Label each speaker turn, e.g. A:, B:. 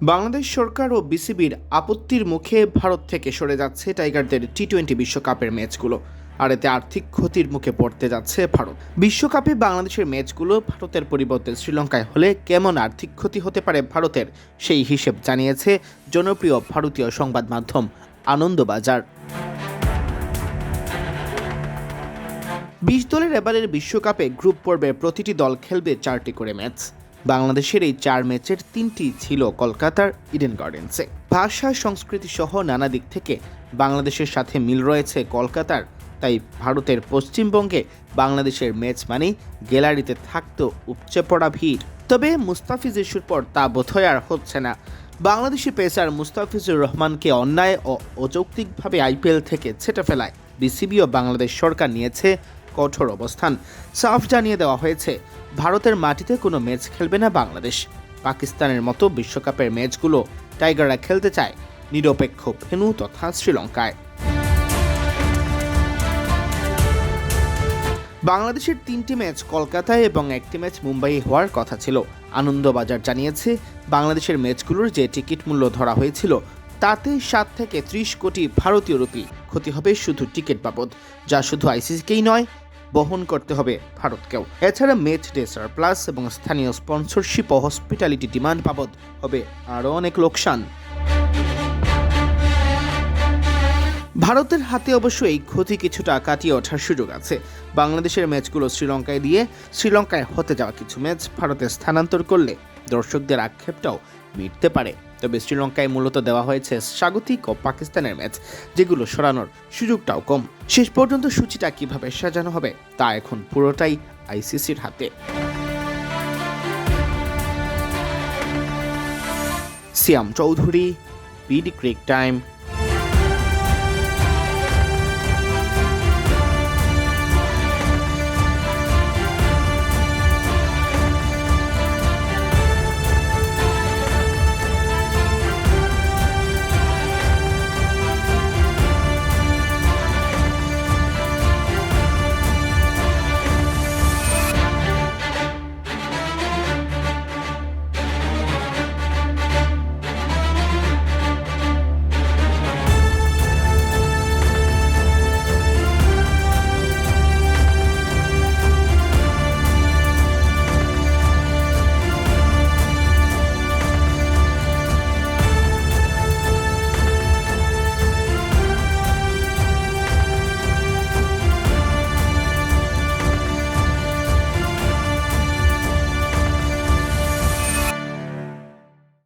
A: বাংলাদেশ সরকার ও বিসিবির আপত্তির মুখে ভারত থেকে সরে যাচ্ছে টাইগারদের টি-20 বিশ্বকাপের ম্যাচগুলো। আর এতে আর্থিক ক্ষতির মুখে পড়তে যাচ্ছে ভারত। বিশ্বকাপে বাংলাদেশের ম্যাচগুলো ভারতের পরিবর্তে শ্রীলঙ্কায় হলে কেমন আর্থিক ক্ষতি হতে পারে ভারতের, সেই হিসেব জানিয়েছে জনপ্রিয় ভারতীয় সংবাদ মাধ্যম আনন্দবাজার। 20 দলের এবারের বিশ্বকাপে গ্রুপ পর্বে প্রতিটি দল খেলবে 4টি করে ম্যাচ। বাংলাদেশের এই 4 ম্যাচের 3টি ছিল কলকাতার ইডেন গার্ডেন্সে। ভাষা, সংস্কৃতি সহ নানা দিক থেকে বাংলাদেশের সাথে মিল রয়েছে কলকাতার। তাই ভারতের পশ্চিমবঙ্গে বাংলাদেশের ম্যাচ মানেই গ্যালারিতে থাকতো উপচে পড়া ভিড়। তবে মুস্তাফিজ ইস্যুর পর তা বোধহয় আর হচ্ছে না। বাংলাদেশি পেসার মুস্তাফিজুর রহমানকে অন্যায় ও অযৌক্তিকভাবে আইপিএল থেকে ছেঁটে ফেলায় বিসিবি ও বাংলাদেশ সরকার নিয়েছে কঠোর অবস্থান। সাফ জানিয়ে দেওয়া হয়েছে, ভারতের মাটিতে কোনো ম্যাচ খেলবে না বাংলাদেশ। পাকিস্তানের মতো বিশ্বকাপের ম্যাচগুলো টাইগাররা খেলতে চায় নিরপেক্ষ ভেন্যু তথা শ্রীলঙ্কায়। বাংলাদেশের 3টি ম্যাচ কলকাতায় এবং 1টি ম্যাচ মুম্বাইয়ে হওয়ার কথা ছিল। আনন্দবাজার জানিয়েছে, বাংলাদেশের ম্যাচগুলোর যে টিকিট মূল্য ধরা হয়েছিল তাতে 7 থেকে 30 কোটি ভারতীয় রুপি ক্ষতি হবে শুধু টিকিট বাবদ, যা শুধু আইসিসিকেই নয়, বহন করতে হবে ভারতকেও। এছাড়া ম্যাচ ডে সারপ্লাস এবং স্থানীয় স্পন্সরশিপ ও হসপিটালিটি ডিমান্ড বাবদ হবে আরও অনেক লোকসান। ভারতের হাতে অবশ্য এই ক্ষতি কিছুটা কাটিয়ে ওঠার সুযোগ আছে। বাংলাদেশের ম্যাচগুলো শ্রীলঙ্কায় দিয়ে শ্রীলঙ্কায় হতে যাওয়া কিছু ম্যাচ ভারতে স্থানান্তর করলে দর্শকদের আক্ষেপটাও মিটতে পারে। তবে শ্রীলঙ্কায় মূলত দেওয়া হয়েছে স্বাগতিক ও পাকিস্তানের ম্যাচ, যেগুলো সরানোর সুযোগটাও কম। শেষ পর্যন্ত সূচিটা কিভাবে সাজানো হবে তা এখন পুরোটাই আইসিসির হাতে। সিয়াম চৌধুরী, বিডি ক্রিক টাইম।